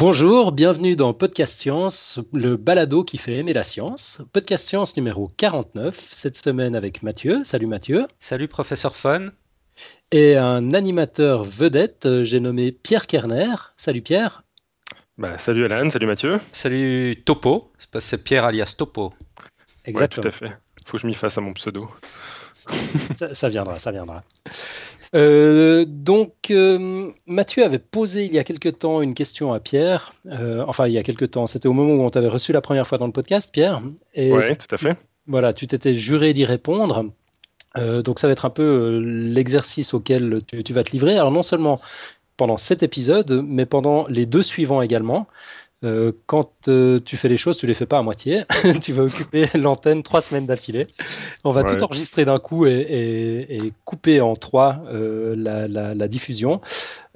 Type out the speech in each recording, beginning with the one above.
Bonjour, bienvenue dans Podcast Science, le balado qui fait aimer la science. Podcast Science numéro 49, cette semaine avec Mathieu. Salut Mathieu. Salut professeur Fun. Et un animateur vedette, j'ai nommé Pierre Kerner. Salut Pierre. Salut Alan, salut Mathieu. Salut Topo. C'est parce que c'est Pierre alias Topo. Ouais, tout à Exactement. fait. Faut que je m'y fasse à mon pseudo. Ça viendra, ça viendra. Mathieu avait posé il y a quelque temps une question à Pierre. Enfin, il y a quelque temps, c'était au moment où on t'avait reçu la première fois dans le podcast, Pierre. Et Ouais, tout à fait. voilà, tu t'étais juré d'y répondre. Donc ça va être un peu l'exercice auquel tu vas te livrer. Alors non seulement pendant cet épisode, mais pendant les deux suivants également. Quand tu fais les choses, tu les fais pas à moitié. Tu vas occuper l'antenne 3 semaines d'affilée. On va tout Ouais. enregistrer d'un coup et couper en trois la diffusion.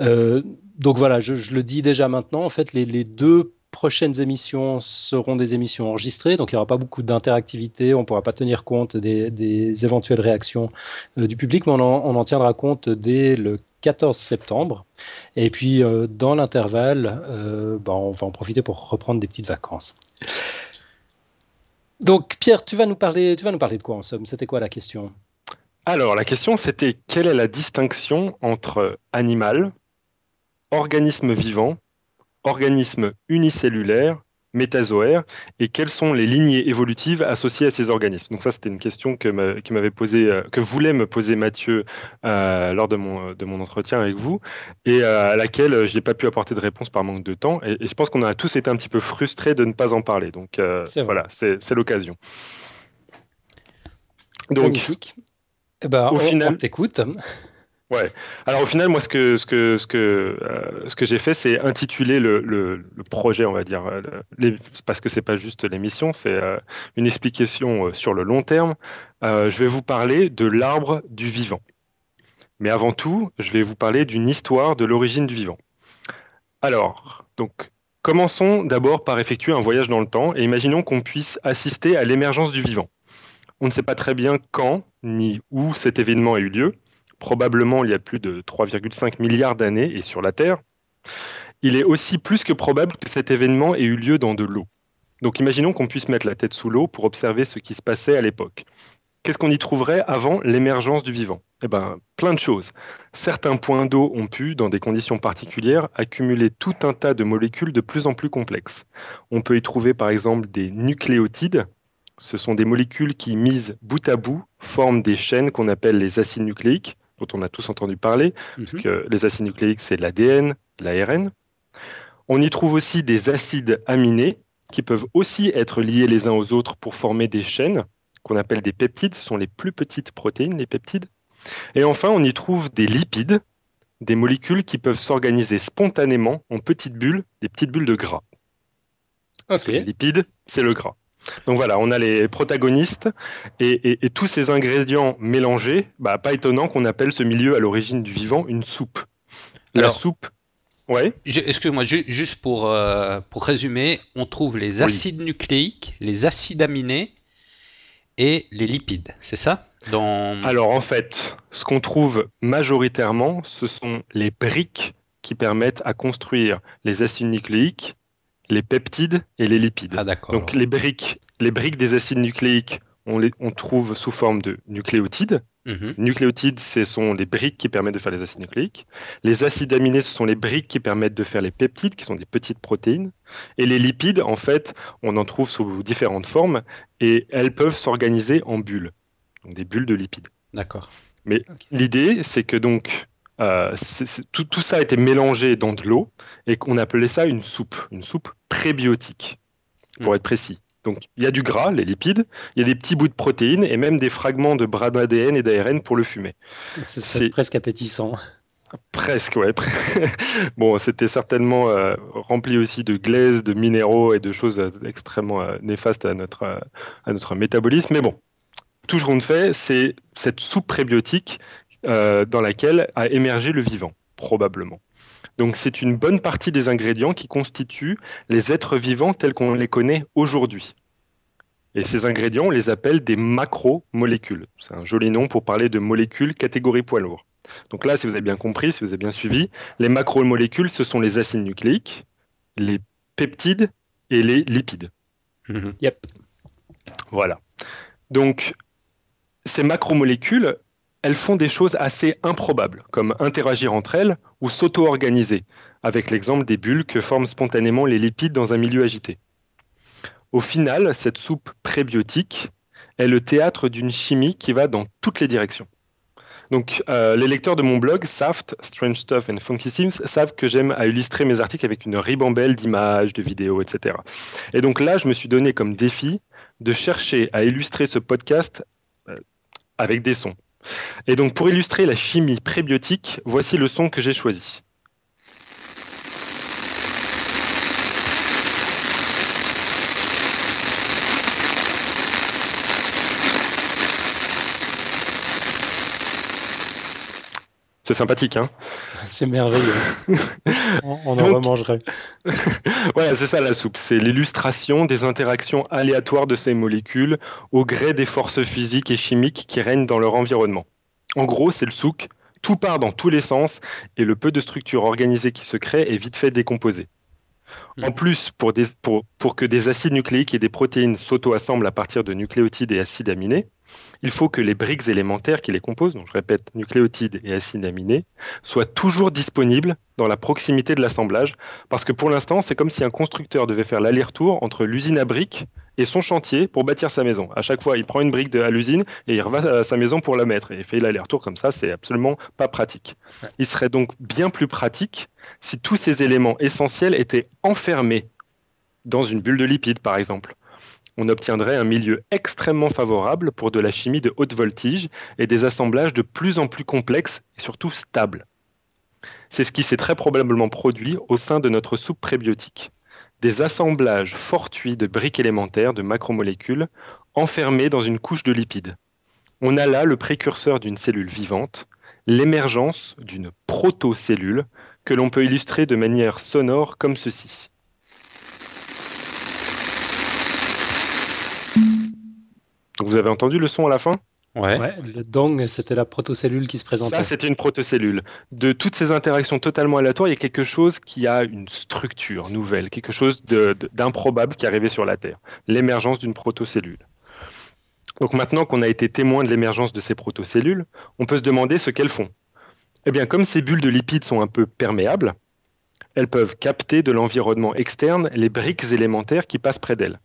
Euh, donc voilà, je le dis déjà maintenant. En fait, les deux prochaines émissions seront des émissions enregistrées, donc il n'y aura pas beaucoup d'interactivité. On ne pourra pas tenir compte des éventuelles réactions du public, mais on en tiendra compte dès le 14 septembre. Et puis, dans l'intervalle, on va en profiter pour reprendre des petites vacances. Donc, Pierre, tu vas nous parler de quoi en somme? C'était quoi la question? Alors, la question c'était quelle est la distinction entre animal, organisme vivant, organisme unicellulaire, métazoaire, et quelles sont les lignées évolutives associées à ces organismes? Donc ça, c'était une question qui m'avait posé, que voulait me poser Mathieu lors de mon entretien avec vous, et à laquelle je n'ai pas pu apporter de réponse par manque de temps. Et je pense qu'on a tous été un petit peu frustrés de ne pas en parler. Donc C'est vrai. voilà, c'est l'occasion. Donc, Magnifique. Eh ben, au on final, t'écoute. ouais. Alors au final, moi, ce que j'ai fait, c'est intituler le projet, on va dire, parce que c'est pas juste l'émission, c'est une explication sur le long terme. Je vais vous parler de l'arbre du vivant. Mais avant tout, je vais vous parler d'une histoire de l'origine du vivant. Alors, donc, commençons d'abord par effectuer un voyage dans le temps et imaginons qu'on puisse assister à l'émergence du vivant. On ne sait pas très bien quand ni où cet événement a eu lieu, probablement il y a plus de 3,5 milliards d'années et sur la Terre. Il est aussi plus que probable que cet événement ait eu lieu dans de l'eau. Donc imaginons qu'on puisse mettre la tête sous l'eau pour observer ce qui se passait à l'époque. Qu'est-ce qu'on y trouverait avant l'émergence du vivant? Eh bien, plein de choses. Certains points d'eau ont pu, dans des conditions particulières, accumuler tout un tas de molécules de plus en plus complexes. On peut y trouver par exemple des nucléotides. Ce sont des molécules qui, mises bout à bout, forment des chaînes qu'on appelle les acides nucléiques, dont on a tous entendu parler, parce Mhm. que les acides nucléiques, c'est l'ADN, l'ARN. On y trouve aussi des acides aminés, qui peuvent aussi être liés les uns aux autres pour former des chaînes, qu'on appelle des peptides. Ce sont les plus petites protéines, les peptides. Et enfin, on y trouve des lipides, des molécules qui peuvent s'organiser spontanément en petites bulles, des petites bulles de gras. Parce Ok. que les lipides, c'est le gras. Donc voilà, on a les protagonistes et tous ces ingrédients mélangés, pas étonnant qu'on appelle ce milieu à l'origine du vivant une soupe. La Alors, soupe, ouais, excuse-moi, juste pour résumer, on trouve les oui. acides nucléiques, les acides aminés et les lipides. C'est ça? Alors en fait, ce qu'on trouve majoritairement, ce sont les briques qui permettent à construire les acides nucléiques, les peptides et les lipides. Ah Donc d'accord. les briques des acides nucléiques, on trouve sous forme de nucléotides. Mhm. Les nucléotides, ce sont les briques qui permettent de faire les acides nucléiques. Les acides aminés, ce sont les briques qui permettent de faire les peptides, qui sont des petites protéines. Et les lipides, en fait, on en trouve sous différentes formes et elles peuvent s'organiser en bulles, donc des bulles de lipides. D'accord. Mais Ok. l'idée, c'est que donc tout ça a été mélangé dans de l'eau et qu'on appelait ça une soupe prébiotique, pour Mhm. être précis. Donc il y a du gras, les lipides, il y a des petits bouts de protéines et même des fragments de brins d'ADN et d'ARN pour le fumer. Ce serait C'est presque appétissant. presque, ouais. Bon, c'était certainement rempli aussi de glaise, de minéraux et de choses extrêmement néfastes à notre métabolisme. Mais bon, tout ce qu'on fait, c'est cette soupe prébiotique dans laquelle a émergé le vivant, probablement. Donc c'est une bonne partie des ingrédients qui constituent les êtres vivants tels qu'on les connaît aujourd'hui. Et ces ingrédients, on les appelle des macromolécules. C'est un joli nom pour parler de molécules catégorie poids lourd. Donc là, si vous avez bien compris, si vous avez bien suivi, les macromolécules, ce sont les acides nucléiques, les peptides et les lipides. Yep. Voilà. Donc, ces macromolécules, elles font des choses assez improbables, comme interagir entre elles ou s'auto-organiser, avec l'exemple des bulles que forment spontanément les lipides dans un milieu agité. Au final, cette soupe prébiotique est le théâtre d'une chimie qui va dans toutes les directions. Donc, les lecteurs de mon blog, Saft, Strange Stuff and Funky Sims, savent que j'aime à illustrer mes articles avec une ribambelle d'images, de vidéos, etc. Et donc là, je me suis donné comme défi de chercher à illustrer ce podcast avec des sons. Et donc, pour illustrer la chimie prébiotique, voici le son que j'ai choisi. C'est sympathique, hein? C'est merveilleux. On en remangerait. Voilà, c'est ça la soupe. C'est l'illustration des interactions aléatoires de ces molécules au gré des forces physiques et chimiques qui règnent dans leur environnement. En gros, c'est le souk. Tout part dans tous les sens et le peu de structure organisée qui se crée est vite fait décomposé. En plus, pour que des acides nucléiques et des protéines s'auto-assemblent à partir de nucléotides et acides aminés, il faut que les briques élémentaires qui les composent, donc je répète, nucléotides et acides aminés, soient toujours disponibles dans la proximité de l'assemblage, parce que pour l'instant, c'est comme si un constructeur devait faire l'aller-retour entre l'usine à briques et son chantier pour bâtir sa maison. À chaque fois, il prend une brique à l'usine et il revient à sa maison pour la mettre, et il fait l'aller-retour comme ça, c'est absolument pas pratique. Il serait donc bien plus pratique si tous ces éléments essentiels étaient enfermés dans une bulle de lipides, par exemple. On obtiendrait un milieu extrêmement favorable pour de la chimie de haute voltige et des assemblages de plus en plus complexes et surtout stables. C'est ce qui s'est très probablement produit au sein de notre soupe prébiotique. Des assemblages fortuits de briques élémentaires, de macromolécules, enfermées dans une couche de lipides. On a là le précurseur d'une cellule vivante, l'émergence d'une protocellule que l'on peut illustrer de manière sonore comme ceci. Vous avez entendu le son à la fin ? Ouais, le dong, c'était la protocellule qui se présentait. Ça, c'était une protocellule. De toutes ces interactions totalement aléatoires, il y a quelque chose qui a une structure nouvelle, quelque chose d'improbable qui est arrivé sur la Terre. L'émergence d'une protocellule. Donc maintenant qu'on a été témoin de l'émergence de ces protocellules, on peut se demander ce qu'elles font. Eh bien, comme ces bulles de lipides sont un peu perméables, elles peuvent capter de l'environnement externe les briques élémentaires qui passent près d'elles.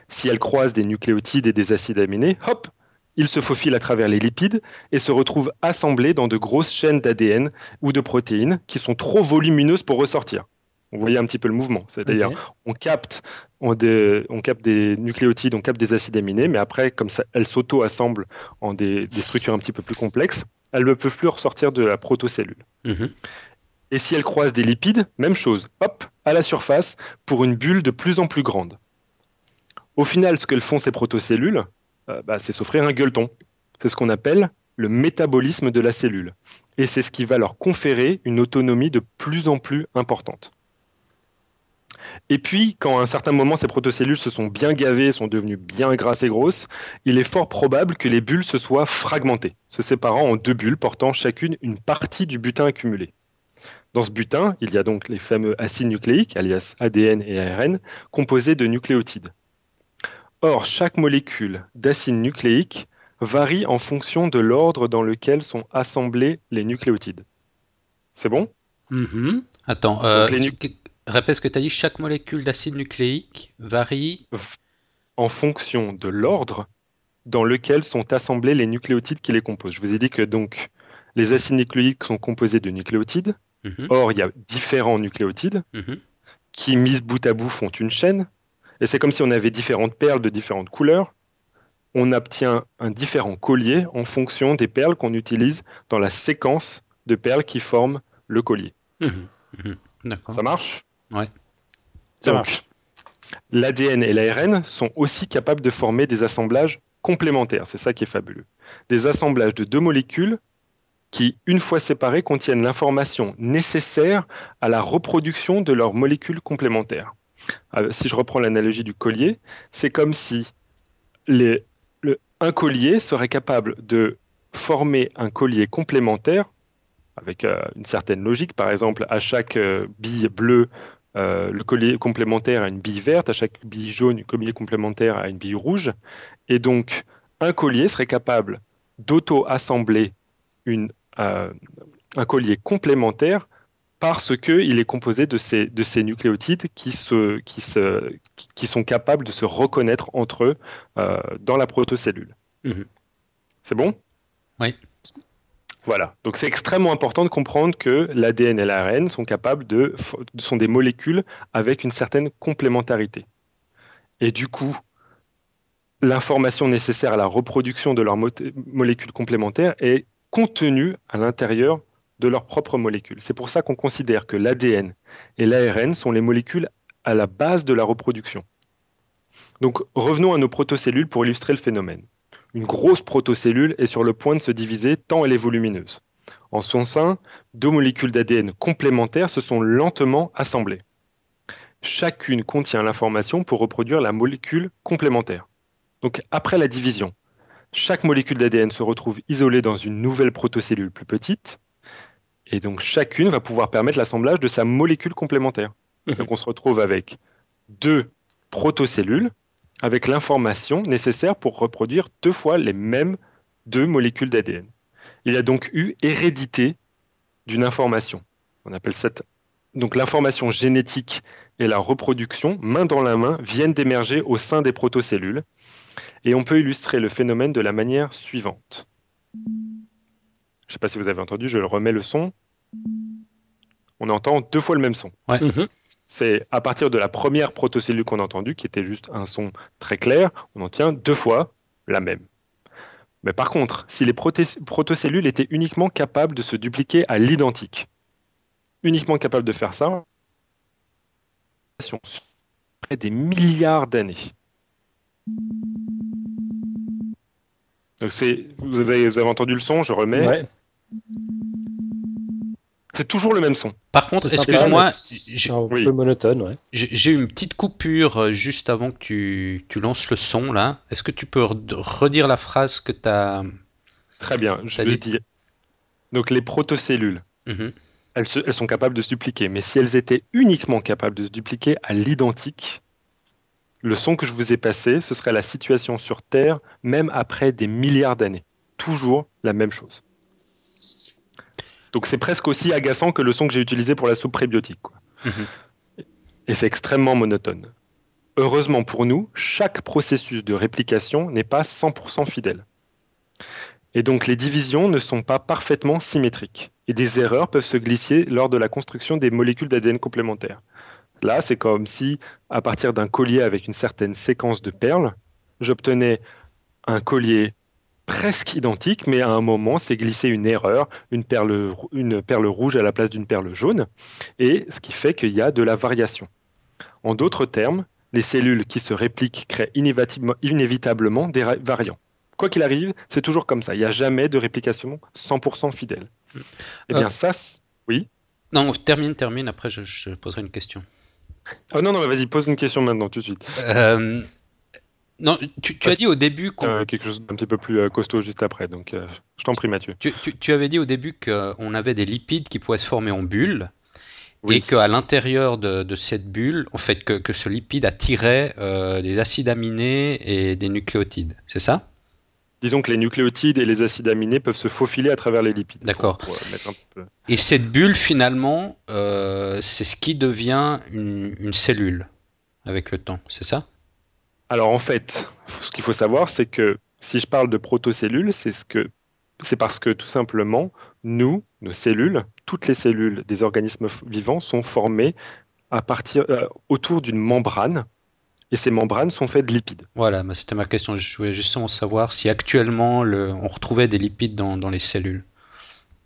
Si elles croisent des nucléotides et des acides aminés, hop, ils se faufilent à travers les lipides et se retrouvent assemblés dans de grosses chaînes d'ADN ou de protéines qui sont trop volumineuses pour ressortir. Vous voyez un petit peu le mouvement, c'est-à-dire on capte des nucléotides, on capte des acides aminés, mais après, comme ça, elles s'auto-assemblent en des structures un petit peu plus complexes, elles ne peuvent plus ressortir de la protocellule. Et si elles croisent des lipides, même chose, hop, à la surface, pour une bulle de plus en plus grande. Au final, ce que font ces protocellules, c'est s'offrir un gueuleton. C'est ce qu'on appelle le métabolisme de la cellule. Et c'est ce qui va leur conférer une autonomie de plus en plus importante. Et puis, quand à un certain moment, ces protocellules se sont bien gavées, sont devenues bien grasses et grosses, il est fort probable que les bulles se soient fragmentées, se séparant en deux bulles portant chacune une partie du butin accumulé. Dans ce butin, il y a donc les fameux acides nucléiques, alias ADN et ARN, composés de nucléotides. Or, chaque molécule d'acide nucléique varie en fonction de l'ordre dans lequel sont assemblés les nucléotides. C'est bon ? Attends, répète ce que tu as dit. Chaque molécule d'acide nucléique varie en fonction de l'ordre dans lequel sont assemblés les nucléotides qui les composent. Je vous ai dit que donc les acides nucléiques sont composés de nucléotides. Or, il y a différents nucléotides qui, mis bout à bout, font une chaîne. Et c'est comme si on avait différentes perles de différentes couleurs. On obtient un différent collier en fonction des perles qu'on utilise dans la séquence de perles qui forment le collier. D'accord. Ça marche ? Ouais. Ça marche. L'ADN et l'ARN sont aussi capables de former des assemblages complémentaires. C'est ça qui est fabuleux. Des assemblages de deux molécules qui, une fois séparées, contiennent l'information nécessaire à la reproduction de leurs molécules complémentaires. Si je reprends l'analogie du collier, c'est comme si un collier serait capable de former un collier complémentaire avec une certaine logique. Par exemple, à chaque bille bleue le collier complémentaire a une bille verte, à chaque bille jaune, le collier complémentaire a une bille rouge. Et donc, un collier serait capable d'auto-assembler un collier complémentaire parce qu'il est composé de ces nucléotides qui sont capables de se reconnaître entre eux dans la protocellule. Mhm. C'est bon ? Oui. Voilà. Donc c'est extrêmement important de comprendre que l'ADN et l'ARN sont des molécules avec une certaine complémentarité. Et du coup, l'information nécessaire à la reproduction de leurs molécules complémentaires est contenue à l'intérieur de leurs propres molécules. C'est pour ça qu'on considère que l'ADN et l'ARN sont les molécules à la base de la reproduction. Donc revenons à nos protocellules pour illustrer le phénomène. Une grosse protocellule est sur le point de se diviser tant elle est volumineuse. En son sein, 2 molécules d'ADN complémentaires se sont lentement assemblées. Chacune contient l'information pour reproduire la molécule complémentaire. Donc après la division, chaque molécule d'ADN se retrouve isolée dans une nouvelle protocellule plus petite, et donc chacune va pouvoir permettre l'assemblage de sa molécule complémentaire. Donc on se retrouve avec 2 protocellules avec l'information nécessaire pour reproduire 2 fois les mêmes 2 molécules d'ADN. Il y a donc eu hérédité d'une information. On appelle cette... Donc l'information génétique et la reproduction, main dans la main, viennent d'émerger au sein des protocellules. Et on peut illustrer le phénomène de la manière suivante. Je ne sais pas si vous avez entendu, je remets le son. On entend 2 fois le même son. Ouais. C'est à partir de la première protocellule qu'on a entendue, qui était juste un son très clair, on en tient 2 fois la même. Mais par contre, si les protocellules étaient uniquement capables de se dupliquer à l'identique, uniquement capables de faire ça, près des milliards d'années. Donc vous avez entendu le son, je remets. Ouais. C'est toujours le même son. Par contre, C'est sympa, excuse-moi, c'est un peu monotone, ouais. j'ai une petite coupure juste avant que tu lances le son là. Est-ce que tu peux redire la phrase que tu as... Très bien, je vais dire. Donc les protocellules, elles sont capables de se dupliquer, mais si elles étaient uniquement capables de se dupliquer à l'identique, le son que je vous ai passé, ce serait la situation sur Terre, même après des milliards d'années. Toujours la même chose. Donc c'est presque aussi agaçant que le son que j'ai utilisé pour la soupe prébiotique, quoi. Et c'est extrêmement monotone. Heureusement pour nous, chaque processus de réplication n'est pas 100% fidèle. Et donc les divisions ne sont pas parfaitement symétriques. Et des erreurs peuvent se glisser lors de la construction des molécules d'ADN complémentaires. Là, c'est comme si, à partir d'un collier avec une certaine séquence de perles, j'obtenais un collier presque identique, mais à un moment, c'est glissé une erreur, une perle rouge à la place d'une perle jaune, et ce qui fait qu'il y a de la variation. En d'autres termes, les cellules qui se répliquent créent inévitablement des variants. Quoi qu'il arrive, c'est toujours comme ça. Il n'y a jamais de réplication 100% fidèle. Eh bien ça, oui. Non, termine, après je poserai une question. Oh non, vas-y, pose une question maintenant, tout de suite. Non, tu as dit au début quelque chose d'un petit peu plus costaud juste après, donc je t'en prie Mathieu. Tu avais dit au début qu'on avait des lipides qui pouvaient se former en bulle, oui. Et qu'à l'intérieur de cette bulle, en fait, que ce lipide attirait des acides aminés et des nucléotides, c'est ça ? Disons que les nucléotides et les acides aminés peuvent se faufiler à travers les lipides. D'accord. Pour mettre un peu... Et cette bulle, finalement, c'est ce qui devient une cellule avec le temps, c'est ça ? Alors en fait, ce qu'il faut savoir, c'est que si je parle de protocellules, c'est parce que tout simplement, nos cellules, toutes les cellules des organismes vivants sont formées autour d'une membrane, et ces membranes sont faites de lipides. Voilà, c'était ma question. Je voulais justement savoir si actuellement on retrouvait des lipides dans les cellules.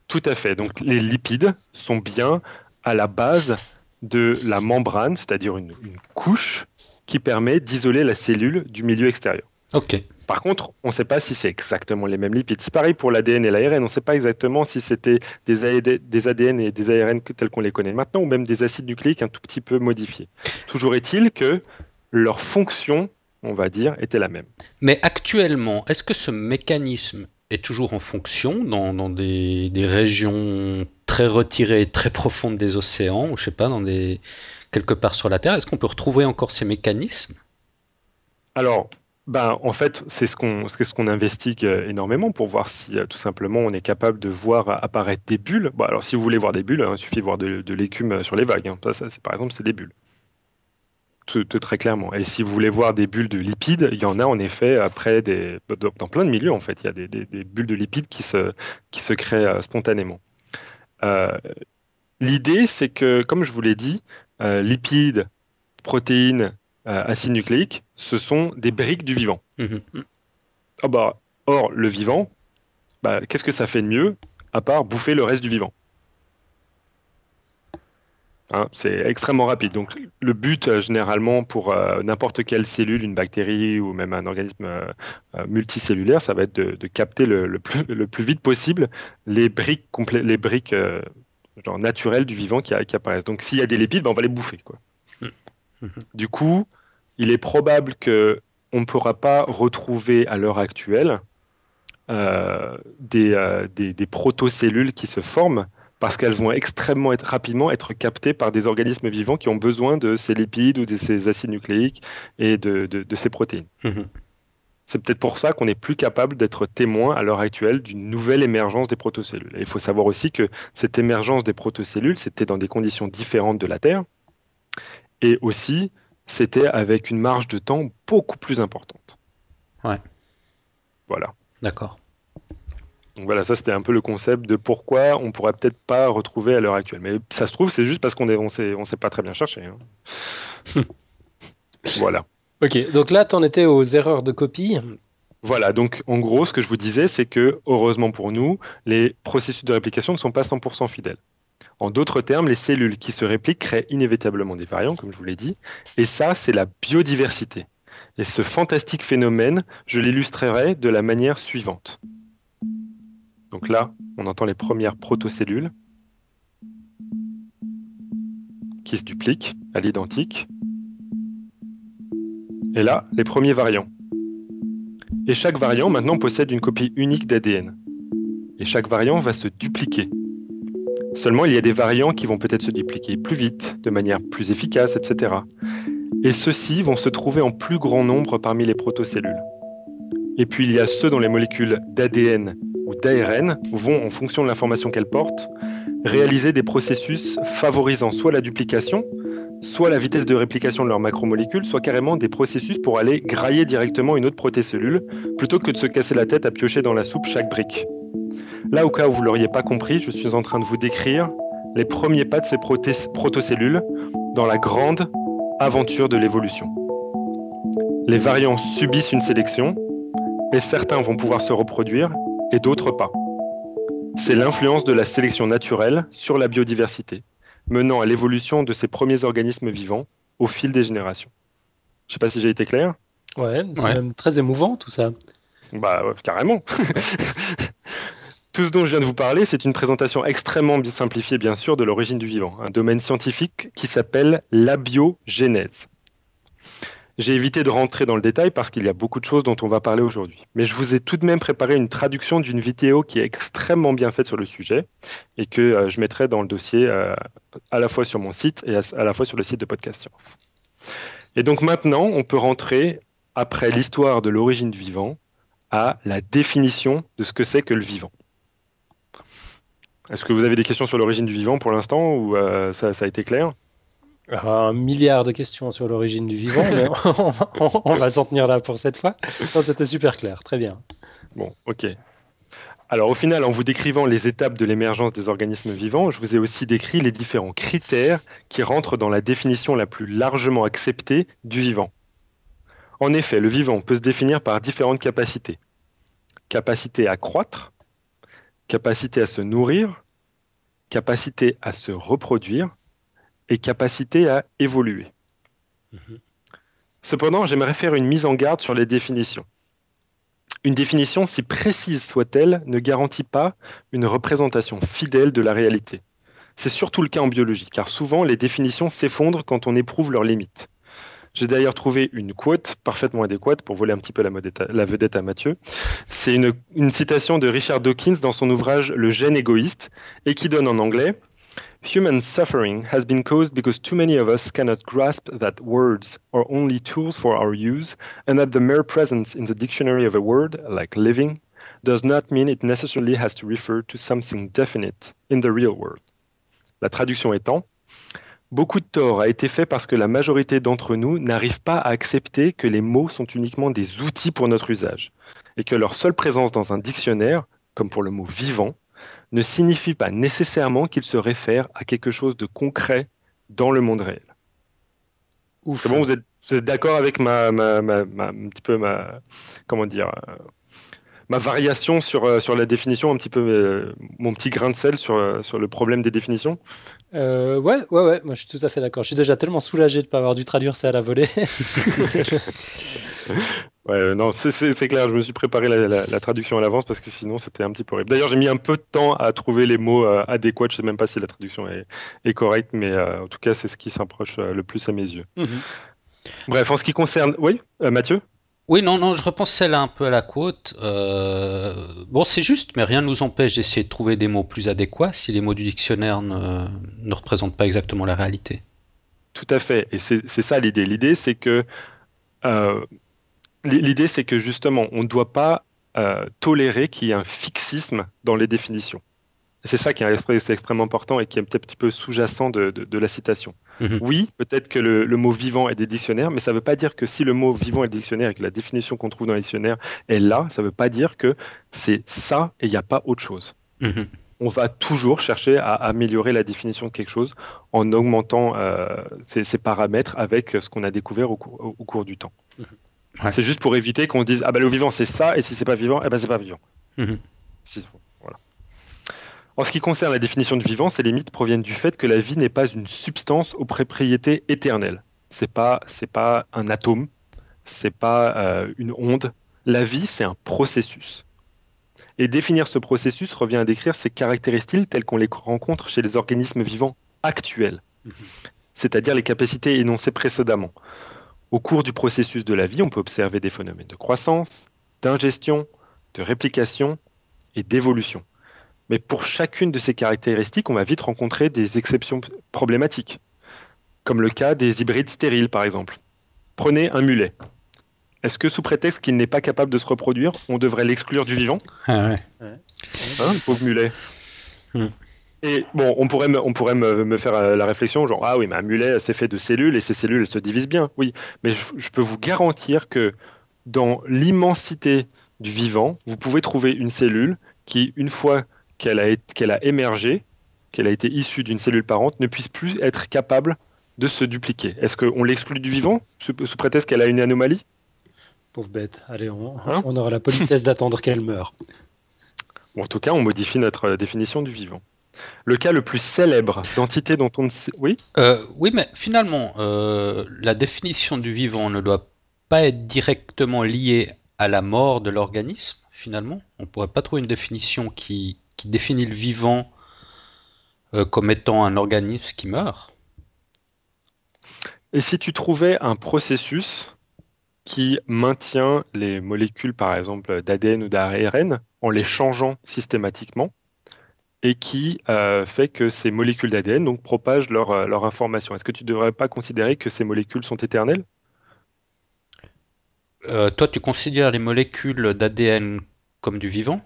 Tout à fait. Donc les lipides sont bien à la base de la membrane, c'est-à-dire une couche qui permet d'isoler la cellule du milieu extérieur. Ok. Par contre, on ne sait pas si c'est exactement les mêmes lipides. C'est pareil pour l'ADN et l'ARN. On ne sait pas exactement si c'était des ADN et des ARN tels qu'on les connaît maintenant, ou même des acides nucléiques un tout petit peu modifiés. Toujours est-il que leur fonction, on va dire, était la même. Mais actuellement, est-ce que ce mécanisme est toujours en fonction dans des régions très retirées, très profondes des océans, ou je sais pas, dans des quelque part sur la Terre. Est-ce qu'on peut retrouver encore ces mécanismes? Alors, en fait, c'est ce qu'on investigue énormément pour voir si tout simplement on est capable de voir apparaître des bulles. Bon, alors si vous voulez voir des bulles, il suffit de voir de l'écume sur les vagues. Hein. Par exemple, c'est des bulles. Très clairement. Et si vous voulez voir des bulles de lipides, il y en a en effet dans plein de milieux en fait. Il y a des bulles de lipides qui se créent spontanément. L'idée, c'est que, comme je vous l'ai dit, lipides, protéines, acides nucléiques, ce sont des briques du vivant. Or, le vivant, qu'est-ce que ça fait de mieux à part bouffer le reste du vivant? Hein, c'est extrêmement rapide. Donc, le but, généralement, pour n'importe quelle cellule, une bactérie ou même un organisme multicellulaire, ça va être de capter le plus vite possible les briques, genre naturelles du vivant qui apparaissent. Donc, s'il y a des lipides, on va les bouffer, quoi. Du coup, il est probable qu'on ne pourra pas retrouver à l'heure actuelle des protocellules qui se forment parce qu'elles vont rapidement être captées par des organismes vivants qui ont besoin de ces lipides ou de ces acides nucléiques et de ces protéines. C'est peut-être pour ça qu'on n'est plus capable d'être témoin à l'heure actuelle d'une nouvelle émergence des protocellules. Et il faut savoir aussi que cette émergence des protocellules, c'était dans des conditions différentes de la Terre, et aussi, c'était avec une marge de temps beaucoup plus importante. Ouais. Voilà. D'accord. Donc voilà, ça c'était un peu le concept de pourquoi on pourrait peut-être pas retrouver à l'heure actuelle. Mais ça se trouve, c'est juste parce qu'on sait pas très bien chercher. Hein. Voilà. Ok, donc là, tu en étais aux erreurs de copie. Voilà, donc en gros, ce que je vous disais, c'est que, heureusement pour nous, les processus de réplication ne sont pas 100% fidèles. En d'autres termes, les cellules qui se répliquent créent inévitablement des variants, comme je vous l'ai dit, et ça, c'est la biodiversité. Et ce fantastique phénomène, je l'illustrerai de la manière suivante. Donc là, on entend les premières protocellules qui se dupliquent à l'identique. Et là, les premiers variants. Et chaque variant, maintenant, possède une copie unique d'ADN. Et chaque variant va se dupliquer. Seulement, il y a des variants qui vont peut-être se dupliquer plus vite, de manière plus efficace, etc. Et ceux-ci vont se trouver en plus grand nombre parmi les protocellules. Et puis, il y a ceux dont les molécules d'ADN ou d'ARN vont, en fonction de l'information qu'elles portent, réaliser des processus favorisant soit la duplication, soit la vitesse de réplication de leurs macromolécules, soit carrément des processus pour aller grailler directement une autre protécellule, plutôt que de se casser la tête à piocher dans la soupe chaque brique. Là, au cas où vous ne l'auriez pas compris, je suis en train de vous décrire les premiers pas de ces protocellules dans la grande aventure de l'évolution. Les variants subissent une sélection, et certains vont pouvoir se reproduire, et d'autres pas. C'est l'influence de la sélection naturelle sur la biodiversité, menant à l'évolution de ces premiers organismes vivants au fil des générations. Je ne sais pas si j'ai été clair. Ouais, c'est même très émouvant tout ça. Carrément. Tout ce dont je viens de vous parler, c'est une présentation extrêmement bien simplifiée, bien sûr, de l'origine du vivant, un domaine scientifique qui s'appelle l'abiogénèse. J'ai évité de rentrer dans le détail parce qu'il y a beaucoup de choses dont on va parler aujourd'hui. Mais je vous ai tout de même préparé une traduction d'une vidéo qui est extrêmement bien faite sur le sujet et que je mettrai dans le dossier à la fois sur mon site et à la fois sur le site de Podcast Science. Et donc maintenant, on peut rentrer, après l'histoire de l'origine du vivant, à la définition de ce que c'est que le vivant. Est-ce que vous avez des questions sur l'origine du vivant pour l'instant ou ça a été clair ? Un milliard de questions sur l'origine du vivant, mais on va s'en tenir là pour cette fois. Non, c'était super clair, très bien. Bon, ok. Alors au final, en vous décrivant les étapes de l'émergence des organismes vivants, je vous ai aussi décrit les différents critères qui rentrent dans la définition la plus largement acceptée du vivant. En effet, le vivant peut se définir par différentes capacités. Capacité à croître, capacité à se nourrir, capacité à se reproduire et capacité à évoluer. Cependant, j'aimerais faire une mise en garde sur les définitions. Une définition, si précise soit-elle, ne garantit pas une représentation fidèle de la réalité. C'est surtout le cas en biologie, car souvent les définitions s'effondrent quand on éprouve leurs limites. J'ai d'ailleurs trouvé une quote parfaitement adéquate pour voler un petit peu la vedette à Mathieu. C'est une citation de Richard Dawkins dans son ouvrage « Le gène égoïste » et qui donne en anglais Human suffering has been caused because too many of us cannot grasp that words are only tools for our use, and that the mere presence in the dictionary of a word, like living, does not mean it necessarily has to refer to something definite in the real world. La traduction étant, beaucoup de tort a été fait parce que la majorité d'entre nous n'arrive pas à accepter que les mots sont uniquement des outils pour notre usage, et que leur seule présence dans un dictionnaire, comme pour le mot vivant, ne signifie pas nécessairement qu'il se réfère à quelque chose de concret dans le monde réel. Ouf. C'est bon, vous êtes d'accord avec un petit peu ma variation sur la définition, un petit peu mon petit grain de sel sur le problème des définitions? Ouais, moi je suis tout à fait d'accord. Je suis déjà tellement soulagé de ne pas avoir dû traduire ça à la volée. Ouais, non, c'est clair, je me suis préparé la traduction à l'avance parce que sinon c'était un petit peu horrible. D'ailleurs, j'ai mis un peu de temps à trouver les mots adéquats, je ne sais même pas si la traduction est correcte, mais en tout cas, c'est ce qui s'approche le plus à mes yeux. Bref, en ce qui concerne... Oui, Mathieu? Oui, non, je repense celle-là un peu à la côte. Bon, c'est juste, mais rien ne nous empêche d'essayer de trouver des mots plus adéquats si les mots du dictionnaire ne représentent pas exactement la réalité. Tout à fait, et c'est ça l'idée. L'idée, c'est que justement, on ne doit pas tolérer qu'il y ait un fixisme dans les définitions. C'est ça qui est extrêmement important et qui est un petit peu sous-jacent de la citation. Oui, peut-être que le mot vivant est des dictionnaires, mais ça ne veut pas dire que si le mot vivant est des dictionnaires et que la définition qu'on trouve dans les dictionnaires est là, ça ne veut pas dire que c'est ça et il n'y a pas autre chose. On va toujours chercher à améliorer la définition de quelque chose en augmentant ses paramètres avec ce qu'on a découvert au cours du temps. Ouais. C'est juste pour éviter qu'on dise le vivant c'est ça et si c'est pas vivant, c'est pas vivant. Voilà. En ce qui concerne la définition de vivant, ces limites proviennent du fait que la vie n'est pas une substance aux propriétés éternelles. C'est pas un atome, c'est pas une onde. La vie, c'est un processus. Et définir ce processus revient à décrire ses caractéristiques telles qu'on les rencontre chez les organismes vivants actuels, c'est-à-dire les capacités énoncées précédemment. Au cours du processus de la vie, on peut observer des phénomènes de croissance, d'ingestion, de réplication et d'évolution. Mais pour chacune de ces caractéristiques, on va vite rencontrer des exceptions problématiques, comme le cas des hybrides stériles, par exemple. Prenez un mulet. Est-ce que sous prétexte qu'il n'est pas capable de se reproduire, on devrait l'exclure du vivant? Ouais. Le pauvre mulet. Et bon, on pourrait me faire la réflexion, genre, ah oui, mais un mulet, c'est fait de cellules, et ces cellules, elles se divisent bien. Oui, mais je peux vous garantir que dans l'immensité du vivant, vous pouvez trouver une cellule qui, une fois qu'elle a émergé, qu'elle a été issue d'une cellule parente, ne puisse plus être capable de se dupliquer. Est-ce qu'on l'exclut du vivant, sous prétexte qu'elle a une anomalie? Pauvre bête. Allez, on aura la politesse d'attendre qu'elle meure. Bon, en tout cas, on modifie notre définition du vivant. Le cas le plus célèbre d'entité dont on ne sait... Oui, oui, mais finalement, la définition du vivant ne doit pas être directement liée à la mort de l'organisme, finalement. On ne pourrait pas trouver une définition qui définit le vivant comme étant un organisme qui meurt. Et si tu trouvais un processus qui maintient les molécules, par exemple, d'ADN ou d'ARN, en les changeant systématiquement, et qui fait que ces molécules d'ADN donc, propagent leur information. Est-ce que tu ne devrais pas considérer que ces molécules sont éternelles? Toi, tu considères les molécules d'ADN comme du vivant?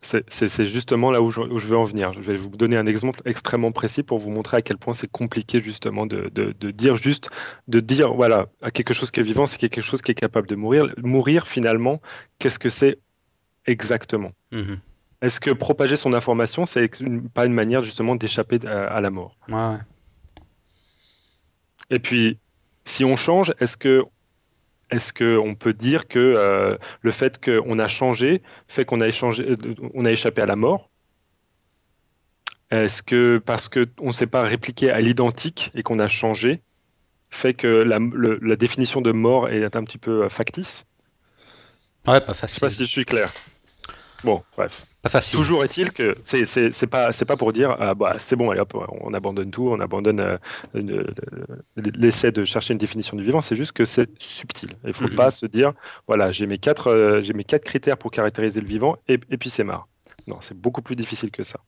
C'est justement là où je veux en venir. Je vais vous donner un exemple extrêmement précis pour vous montrer à quel point c'est compliqué justement de dire voilà, à quelque chose qui est vivant, c'est quelque chose qui est capable de mourir. Mourir finalement, qu'est-ce que c'est exactement? Est-ce que propager son information, c'est pas une manière justement d'échapper à la mort? Ouais. Et puis, si on change, est-ce qu'on peut dire que le fait qu'on a changé fait qu'on a échappé à la mort? Est-ce que parce qu'on ne s'est pas répliqué à l'identique et qu'on a changé fait que la définition de mort est un petit peu factice? Ouais, pas facile. Je ne sais pas si je suis clair. Bon, bref. Pas facile. Toujours est-il que c'est pas pour dire c'est bon, allez hop, on abandonne tout, on abandonne l'essai de chercher une définition du vivant. C'est juste que c'est subtil. Il ne faut pas se dire voilà, j'ai mes quatre critères pour caractériser le vivant et puis c'est marre. Non, c'est beaucoup plus difficile que ça.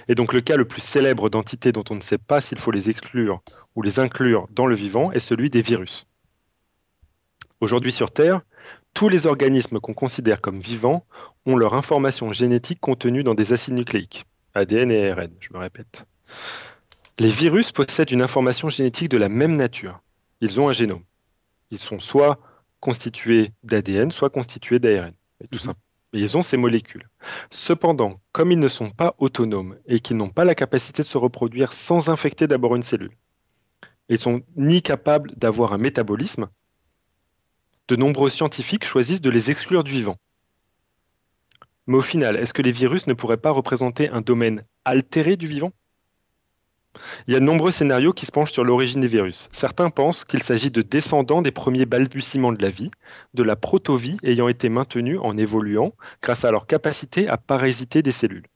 Et donc le cas le plus célèbre d'entités dont on ne sait pas s'il faut les exclure ou les inclure dans le vivant est celui des virus. Aujourd'hui sur Terre, tous les organismes qu'on considère comme vivants ont leur information génétique contenue dans des acides nucléiques, ADN et ARN, je me répète. Les virus possèdent une information génétique de la même nature. Ils ont un génome. Ils sont soit constitués d'ADN, soit constitués d'ARN. Tout simple. Et ils ont ces molécules. Cependant, comme ils ne sont pas autonomes et qu'ils n'ont pas la capacité de se reproduire sans infecter d'abord une cellule, ils sont ni capables d'avoir un métabolisme, de nombreux scientifiques choisissent de les exclure du vivant. Mais au final, est-ce que les virus ne pourraient pas représenter un domaine altéré du vivant ? Il y a de nombreux scénarios qui se penchent sur l'origine des virus. Certains pensent qu'il s'agit de descendants des premiers balbutiements de la vie, de la protovie ayant été maintenue en évoluant grâce à leur capacité à parasiter des cellules.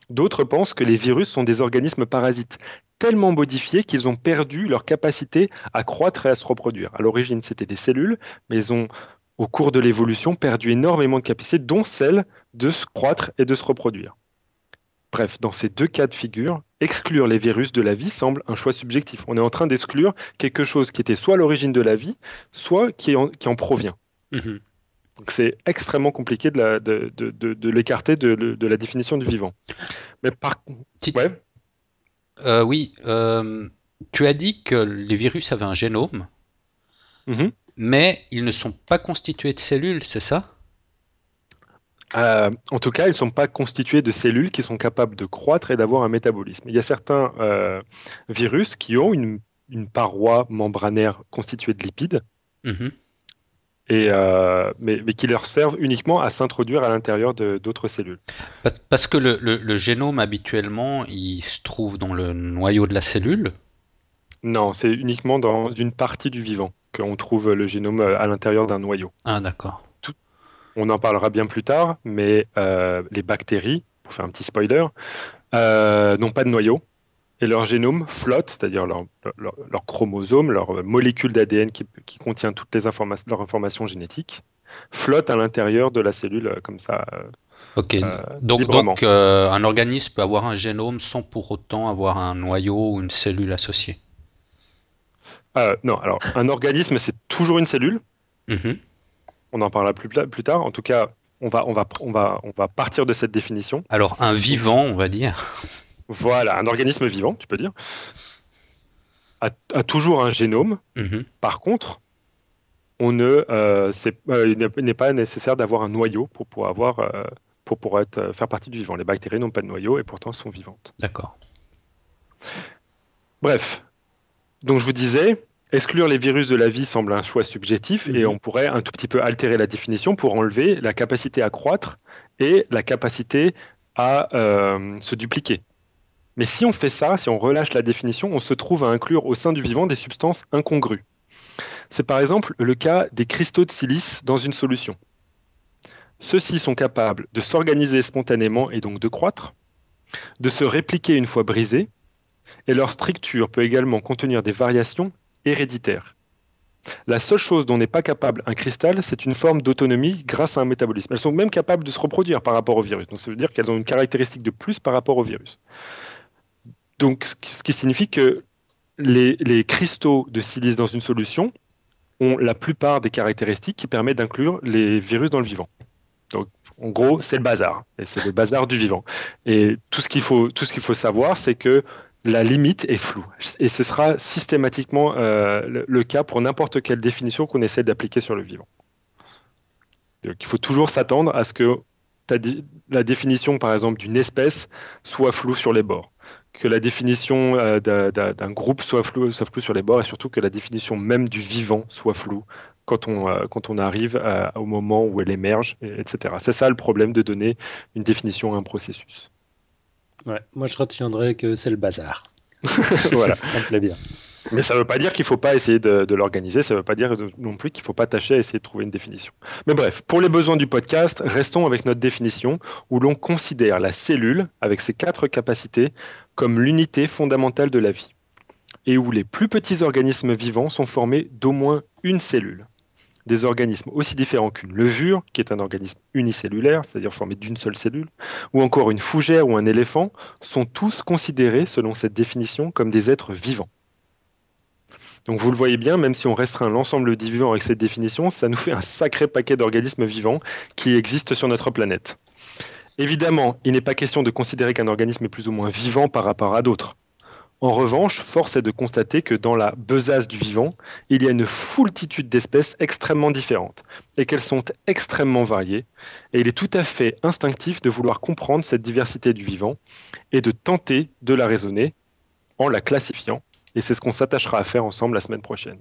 D'autres pensent que les virus sont des organismes parasites tellement modifiés qu'ils ont perdu leur capacité à croître et à se reproduire. À l'origine, c'était des cellules, mais ils ont, au cours de l'évolution, perdu énormément de capacités, dont celle de se croître et de se reproduire. Bref, dans ces deux cas de figure, exclure les virus de la vie semble un choix subjectif. On est en train d'exclure quelque chose qui était soit à l'origine de la vie, soit qui en provient. Donc c'est extrêmement compliqué de l'écarter de la définition du vivant. Mais oui, tu as dit que les virus avaient un génome, mais ils ne sont pas constitués de cellules, c'est ça ? En tout cas, ils ne sont pas constitués de cellules qui sont capables de croître et d'avoir un métabolisme. Il y a certains virus qui ont une paroi membranaire constituée de lipides, mais qui leur servent uniquement à s'introduire à l'intérieur d'autres cellules. Parce que le génome, habituellement, il se trouve dans le noyau de la cellule ? Non, c'est uniquement dans une partie du vivant qu'on trouve le génome à l'intérieur d'un noyau. Ah, d'accord. On en parlera bien plus tard, mais les bactéries, pour faire un petit spoiler, n'ont pas de noyau et leur génome flotte, c'est-à-dire leur chromosome, leur molécule d'ADN qui contient toutes leurs informations génétiques, flotte à l'intérieur de la cellule comme ça. Ok, donc un organisme peut avoir un génome sans pour autant avoir un noyau ou une cellule associée. Non, alors un organisme, c'est toujours une cellule. On en parlera plus tard. En tout cas, on va partir de cette définition. Alors, un vivant, on va dire. Voilà, un organisme vivant, tu peux dire, a toujours un génome. Par contre, il n'est pas nécessaire d'avoir un noyau pour pouvoir faire partie du vivant. Les bactéries n'ont pas de noyau et pourtant sont vivantes. D'accord. Bref, donc je vous disais, exclure les virus de la vie semble un choix subjectif et on pourrait un tout petit peu altérer la définition pour enlever la capacité à croître et la capacité à se dupliquer. Mais si on fait ça, si on relâche la définition, on se trouve à inclure au sein du vivant des substances incongrues. C'est par exemple le cas des cristaux de silice dans une solution. Ceux-ci sont capables de s'organiser spontanément et donc de croître, de se répliquer une fois brisés, et leur structure peut également contenir des variations héréditaires. La seule chose dont n'est pas capable un cristal, c'est une forme d'autonomie grâce à un métabolisme. Elles sont même capables de se reproduire par rapport au virus. Donc ça veut dire qu'elles ont une caractéristique de plus par rapport au virus. Donc ce qui signifie que les cristaux de silice dans une solution ont la plupart des caractéristiques qui permettent d'inclure les virus dans le vivant. Donc en gros, c'est le bazar. Et c'est le bazar du vivant. Et tout ce qu'il faut savoir, c'est que la limite est floue. Et ce sera systématiquement le cas pour n'importe quelle définition qu'on essaie d'appliquer sur le vivant. Donc, il faut toujours s'attendre à ce que la définition, par exemple, d'une espèce soit floue sur les bords. Que la définition d'un groupe soit floue sur les bords et surtout que la définition même du vivant soit floue quand on arrive au moment où elle émerge, etc. C'est ça le problème de donner une définition à un processus. Ouais, moi je retiendrai que c'est le bazar. Voilà. Ça me plaît bien. Mais ça ne veut pas dire qu'il ne faut pas essayer de l'organiser, ça ne veut pas dire non plus qu'il ne faut pas tâcher à essayer de trouver une définition. Mais bref, pour les besoins du podcast, restons avec notre définition où l'on considère la cellule, avec ses 4 capacités, comme l'unité fondamentale de la vie, et où les plus petits organismes vivants sont formés d'au moins une cellule. des organismes aussi différents qu'une levure, qui est un organisme unicellulaire, c'est-à-dire formé d'une seule cellule, ou encore une fougère ou un éléphant, sont tous considérés, selon cette définition, comme des êtres vivants. Donc vous le voyez bien, même si on restreint l'ensemble du vivant avec cette définition, ça nous fait un sacré paquet d'organismes vivants qui existent sur notre planète. Évidemment, il n'est pas question de considérer qu'un organisme est plus ou moins vivant par rapport à d'autres. En revanche, force est de constater que dans la besace du vivant, il y a une foultitude d'espèces extrêmement différentes et qu'elles sont extrêmement variées. Et il est tout à fait instinctif de vouloir comprendre cette diversité du vivant et de tenter de la raisonner en la classifiant. Et c'est ce qu'on s'attachera à faire ensemble la semaine prochaine.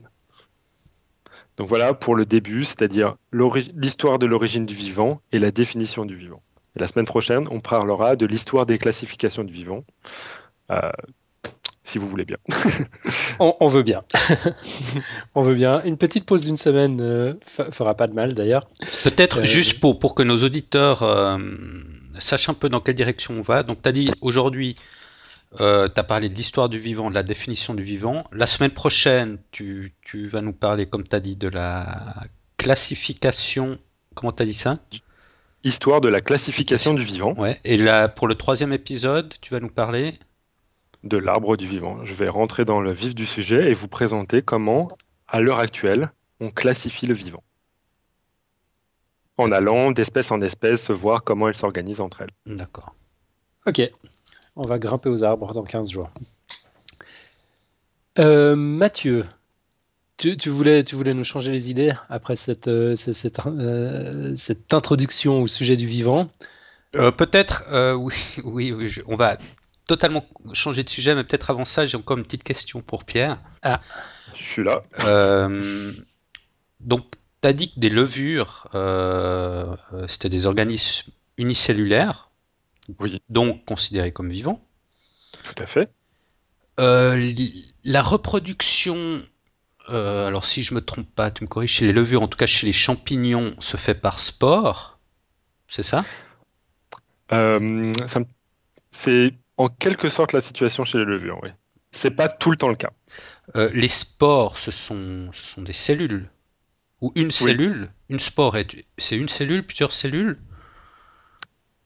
Donc voilà pour le début, c'est-à-dire l'histoire de l'origine du vivant et la définition du vivant. Et la semaine prochaine, on parlera de l'histoire des classifications du vivant, si vous voulez bien. On veut bien. On veut bien. Une petite pause d'une semaine fera pas de mal d'ailleurs. Peut-être juste pour que nos auditeurs sachent un peu dans quelle direction on va. Donc tu as dit aujourd'hui, tu as parlé de l'histoire du vivant, de la définition du vivant. La semaine prochaine, tu vas nous parler, comme tu as dit, de la classification. Comment tu as dit ça? Histoire de la classification du vivant. Ouais. Et là, pour le 3e épisode, tu vas nous parler de l'arbre du vivant. Je vais rentrer dans le vif du sujet et vous présenter comment, à l'heure actuelle, on classifie le vivant. En allant d'espèce en espèce, voir comment elles s'organisent entre elles. D'accord. Ok. On va grimper aux arbres dans 15 jours. Mathieu, tu voulais nous changer les idées après cette introduction au sujet du vivant. Peut-être, oui, on va totalement changer de sujet, mais peut-être avant ça, j'ai encore une petite question pour Pierre. Ah, je suis là. Donc, tu as dit que des levures, c'était des organismes unicellulaires, oui. Donc considérés comme vivants. Tout à fait. La reproduction, alors si je me trompe pas, tu me corriges, chez les levures, en tout cas chez les champignons, se fait par spore, c'est ça? C'est en quelque sorte la situation chez les levures, oui. C'est pas tout le temps le cas. Les spores, ce sont des cellules. Ou une cellule. Une spore, c'est une cellule, plusieurs cellules?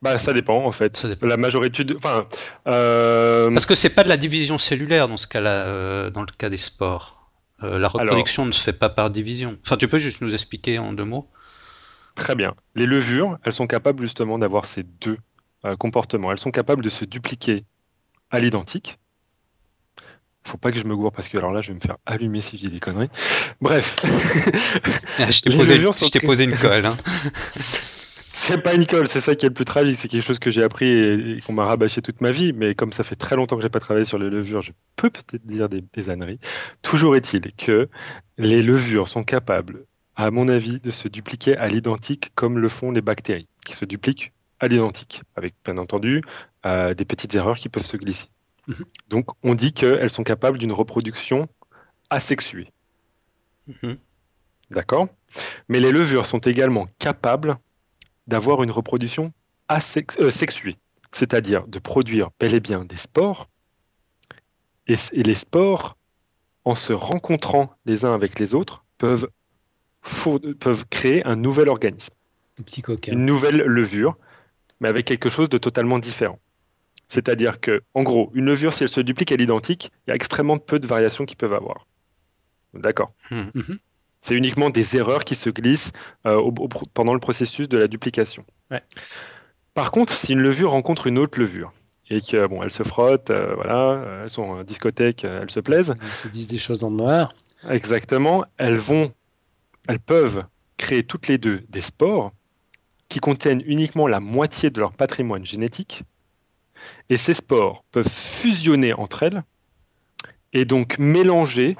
Bah, ça dépend en fait. Ça dépend. La majorité Parce que c'est pas de la division cellulaire dans ce cas-là, dans le cas des spores. La reproduction ne se fait pas par division. Enfin, tu peux juste nous expliquer en 2 mots? Très bien. Les levures, elles sont capables justement d'avoir ces deux comportements. Elles sont capables de se dupliquer à l'identique. Faut pas que je me gourre parce que alors là, je vais me faire allumer si je dis des conneries. Bref. Je t'ai posé une colle. Hein. C'est pas une colle, c'est ça qui est le plus tragique. C'est quelque chose que j'ai appris et qu'on m'a rabâché toute ma vie. Mais comme ça fait très longtemps que j'ai pas travaillé sur les levures, je peux peut-être dire des âneries. Toujours est-il que les levures sont capables, à mon avis, de se dupliquer à l'identique comme le font les bactéries, qui se dupliquent à l'identique, avec bien entendu des petites erreurs qui peuvent se glisser. Donc on dit qu'elles sont capables d'une reproduction asexuée. D'accord? Mais les levures sont également capables d'avoir une reproduction sexuée, c'est-à-dire de produire bel et bien des spores, et les spores, en se rencontrant les uns avec les autres, peuvent créer un nouvel organisme, un petit coquin. Une nouvelle levure, mais avec quelque chose de totalement différent. C'est-à-dire que, en gros, une levure, si elle se duplique à l'identique, il y a extrêmement peu de variations qu'ils peuvent avoir. D'accord. C'est uniquement des erreurs qui se glissent pendant le processus de la duplication. Ouais. Par contre, si une levure rencontre une autre levure, et que bon, elles se frottent, voilà, elles sont en discothèque, elles se plaisent. Elles se disent des choses dans le noir. Exactement. Elles peuvent créer toutes les deux des spores qui contiennent uniquement la moitié de leur patrimoine génétique. Et ces spores peuvent fusionner entre elles et donc mélanger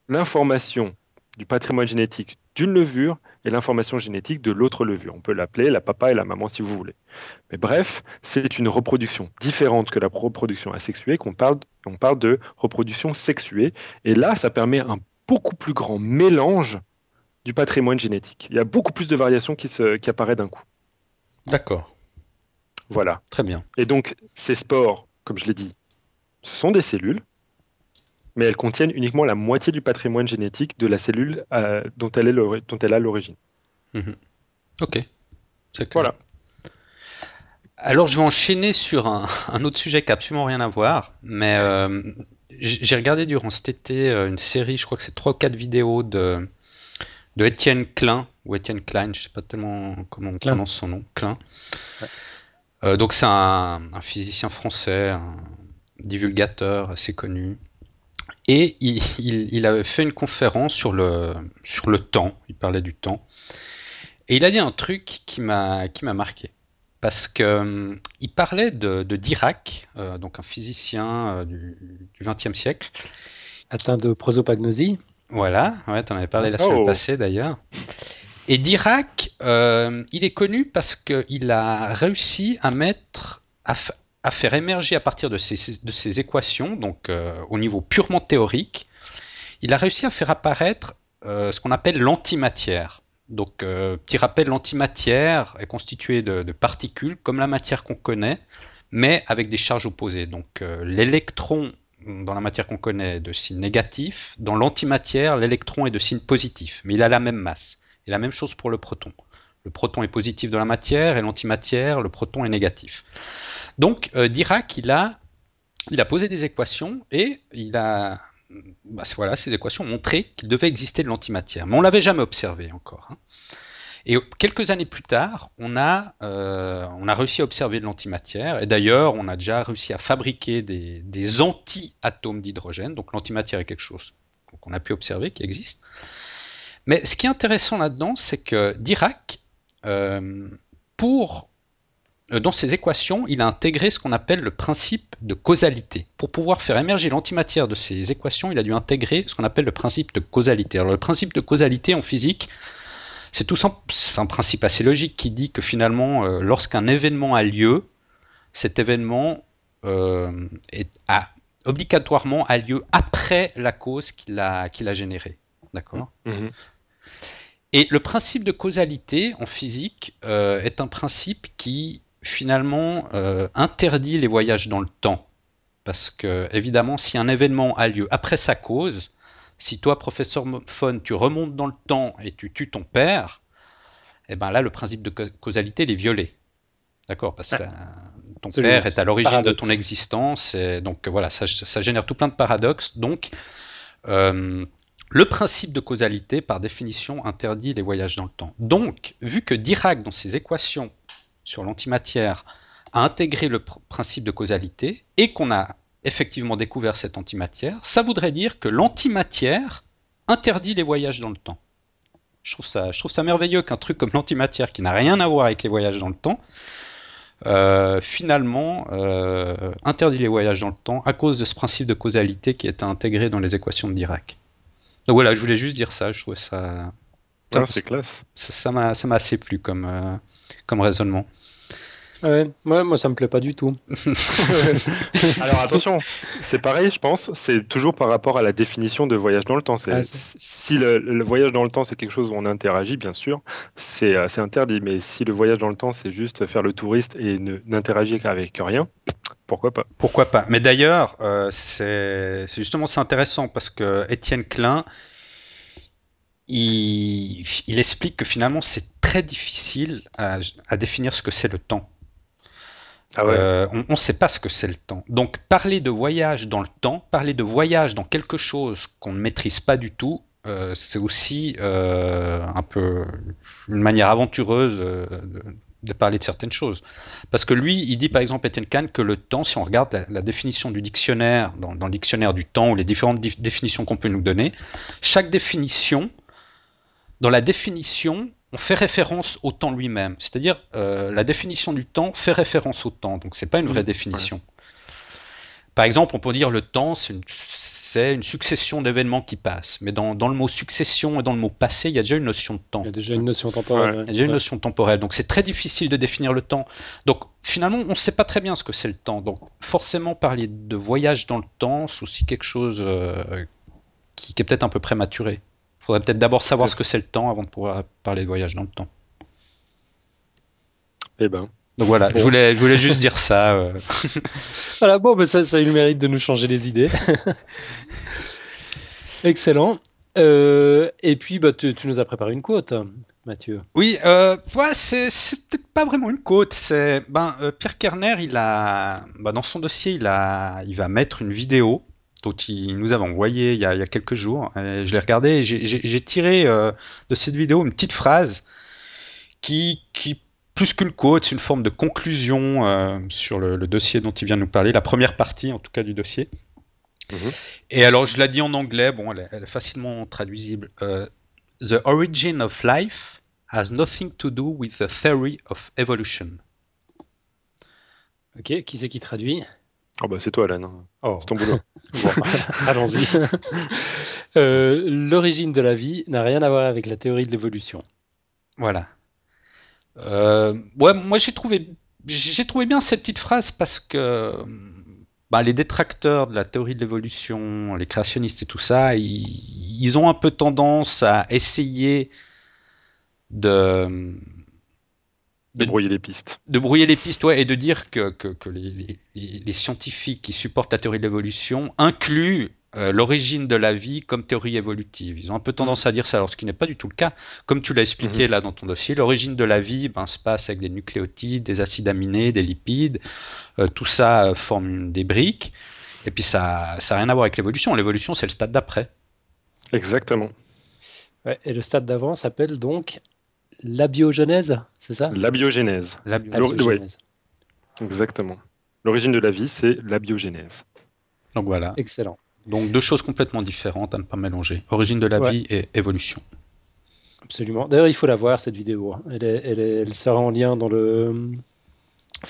l'information du patrimoine génétique d'une levure et l'information génétique de l'autre levure. On peut l'appeler la papa et la maman si vous voulez. Mais bref, c'est une reproduction différente que la reproduction asexuée, on parle de reproduction sexuée. Et là, ça permet un beaucoup plus grand mélange du patrimoine génétique. Il y a beaucoup plus de variations qui apparaissent d'un coup. D'accord. Voilà. Très bien. Et donc, ces spores, comme je l'ai dit, ce sont des cellules. mais elles contiennent uniquement la moitié du patrimoine génétique de la cellule dont elle a l'origine. Ok, c'est clair. Voilà. Alors, je vais enchaîner sur un autre sujet qui n'a absolument rien à voir, mais j'ai regardé durant cet été une série, je crois que c'est 3 ou 4 vidéos de Étienne Klein, ou Étienne Klein, je ne sais pas tellement comment on prononce son nom, Klein. Ouais. Donc, c'est un physicien français, un divulgateur assez connu. Et il avait fait une conférence sur le temps, il parlait du temps. Et il a dit un truc qui m'a marqué. Parce qu'il parlait de Dirac, donc un physicien du XXe siècle. Atteint de prosopagnosie. Voilà, ouais, tu en avais parlé la semaine passée d'ailleurs. Et Dirac, il est connu parce qu'il a réussi à faire émerger à partir de ces équations, donc au niveau purement théorique, il a réussi à faire apparaître ce qu'on appelle l'antimatière. Donc, petit rappel, l'antimatière est constituée de particules comme la matière qu'on connaît, mais avec des charges opposées. Donc, l'électron dans la matière qu'on connaît est de signe négatif. Dans l'antimatière, l'électron est de signe positif, mais il a la même masse. Et la même chose pour le proton. Le proton est positif dans la matière et l'antimatière, le proton est négatif. Donc, Dirac, il a posé des équations et ces équations ont montré qu'il devait exister de l'antimatière. Mais on ne l'avait jamais observé encore. Et quelques années plus tard, on a réussi à observer de l'antimatière. Et d'ailleurs, on a déjà réussi à fabriquer des anti-atomes d'hydrogène. Donc l'antimatière est quelque chose qu'on a pu observer, qui existe. Mais ce qui est intéressant là-dedans, c'est que Dirac, dans ses équations, il a intégré ce qu'on appelle le principe de causalité. Pour pouvoir faire émerger l'antimatière de ces équations, il a dû intégrer ce qu'on appelle le principe de causalité. Alors le principe de causalité en physique, c'est un principe assez logique qui dit que finalement, lorsqu'un événement a lieu, cet événement obligatoirement a lieu après la cause qu'il a générée. D'accord ? Et le principe de causalité en physique est un principe qui finalement interdit les voyages dans le temps. Parce que, évidemment, si un événement a lieu après sa cause, si toi, professeur Fon, tu remontes dans le temps et tu tues ton père, eh ben là, le principe de causalité, il est violé. D'accord ? Parce que ton père est à l'origine de ton existence. Et donc, voilà, ça génère tout plein de paradoxes. Donc, le principe de causalité, par définition, interdit les voyages dans le temps. Donc, vu que Dirac, dans ses équations sur l'antimatière, a intégré le principe de causalité et qu'on a effectivement découvert cette antimatière, ça voudrait dire que l'antimatière interdit les voyages dans le temps. Je trouve ça merveilleux qu'un truc comme l'antimatière, qui n'a rien à voir avec les voyages dans le temps, finalement interdit les voyages dans le temps à cause de ce principe de causalité qui est intégré dans les équations de Dirac. Donc voilà, je voulais juste dire ça, je trouvais ça... c'est classe. Ça m'a assez plu comme raisonnement. Ouais, moi ça me plaît pas du tout. Alors attention, c'est pareil, je pense, c'est toujours par rapport à la définition de voyage dans le temps. Si le voyage dans le temps c'est quelque chose où on interagit, bien sûr, c'est interdit. Mais si le voyage dans le temps c'est juste faire le touriste et n'interagir avec rien, pourquoi pas ? Pourquoi pas ? Mais d'ailleurs, c'est intéressant parce que Étienne Klein, il explique que finalement c'est très difficile à définir ce que c'est le temps. Ah ouais. On ne sait pas ce que c'est le temps. Donc parler de voyage dans le temps, parler de voyage dans quelque chose qu'on ne maîtrise pas du tout, c'est aussi un peu une manière aventureuse de parler de certaines choses. Parce que lui, il dit par exemple, Étienne Klein, que le temps, si on regarde la définition du dictionnaire, dans le dictionnaire du temps, ou les différentes définitions qu'on peut nous donner, chaque définition, dans la définition, on fait référence au temps lui-même. C'est-à-dire, la définition du temps fait référence au temps. Donc, c'est pas une vraie définition. Ouais. Par exemple, on peut dire le temps, c'est une succession d'événements qui passent. Mais dans le mot succession et dans le mot passé, il y a déjà une notion de temps. Il y a déjà une notion temporelle. Il y a déjà une notion temporelle. Donc, c'est très difficile de définir le temps. Donc, finalement, on ne sait pas très bien ce que c'est le temps. Donc, forcément, parler de voyage dans le temps, c'est aussi quelque chose qui est peut-être un peu prématuré. Il faudrait peut-être d'abord savoir ce que c'est le temps avant de pouvoir parler de voyage dans le temps. Eh ben. Donc voilà, Bon. je voulais juste dire ça. Voilà, bon, ben ça a eu le mérite de nous changer les idées. Excellent. Et puis, bah, tu nous as préparé une quote, Mathieu. Oui, ouais, c'est peut-être pas vraiment une quote. Pierre Kerner, dans son dossier, il va mettre une vidéo dont il nous avait envoyé il y a quelques jours. Et je l'ai regardé et j'ai tiré de cette vidéo une petite phrase qui plus qu'une quote, c'est une forme de conclusion sur le dossier dont il vient de nous parler, la première partie en tout cas du dossier. Et alors, je l'ai dit en anglais, bon, elle est facilement traduisible. The origin of life has nothing to do with the theory of evolution. Ok, qui c'est qui traduit? Oh bah c'est toi, Alan. Oh. C'est ton boulot. Bon, allons-y. L'origine de la vie n'a rien à voir avec la théorie de l'évolution. Voilà. Ouais, moi j'ai trouvé bien cette petite phrase parce que les détracteurs de la théorie de l'évolution, les créationnistes et tout ça, ils ont un peu tendance à essayer de brouiller les pistes. De brouiller les pistes, ouais, et de dire que les scientifiques qui supportent la théorie de l'évolution incluent l'origine de la vie comme théorie évolutive. Ils ont un peu tendance à dire ça, alors ce qui n'est pas du tout le cas. Comme tu l'as expliqué là dans ton dossier, l'origine de la vie se passe avec des nucléotides, des acides aminés, des lipides. Tout ça forme des briques. Et puis ça n'a rien à voir avec l'évolution. L'évolution, c'est le stade d'après. Exactement. Ouais, et le stade d'avant s'appelle donc l'abiogenèse, c'est ça? L'abiogenèse. L'abiogenèse. Ouais. Exactement. L'origine de la vie, c'est l'abiogenèse. Donc voilà. Excellent. Donc deux choses complètement différentes à ne pas mélanger. Origine de la vie et évolution. Absolument. D'ailleurs, il faut la voir, cette vidéo. Elle sera en lien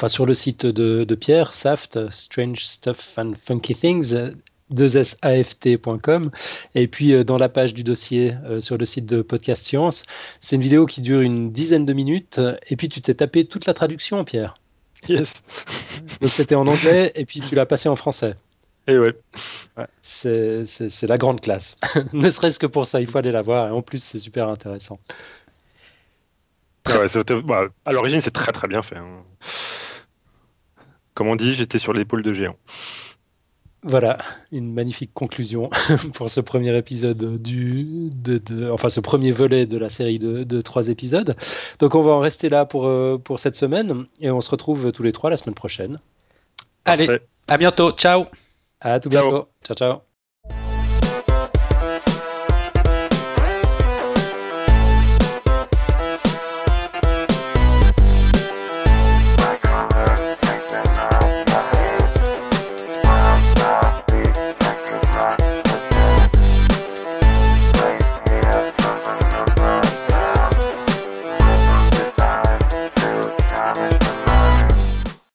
sur le site de Pierre, SAFT, Strange Stuff and Funky Things, 2saft.com, et puis dans la page du dossier sur le site de Podcast Science. C'est une vidéo qui dure une dizaine de minutes, et puis tu t'es tapé toute la traduction, Pierre. Yes. Donc c'était en anglais, et puis tu l'as passé en français. Et ouais. C'est la grande classe. Ne serait-ce que pour ça, il faut aller la voir, et en plus c'est super intéressant. À l'origine, c'est très très bien fait. Hein. Comme on dit, j'étais sur l'épaule de géant. Voilà, une magnifique conclusion pour ce premier épisode ce premier volet de la série de 3 épisodes. Donc on va en rester là pour cette semaine et on se retrouve tous les 3 la semaine prochaine. Allez, à bientôt, ciao. À tout bientôt. Ciao, ciao.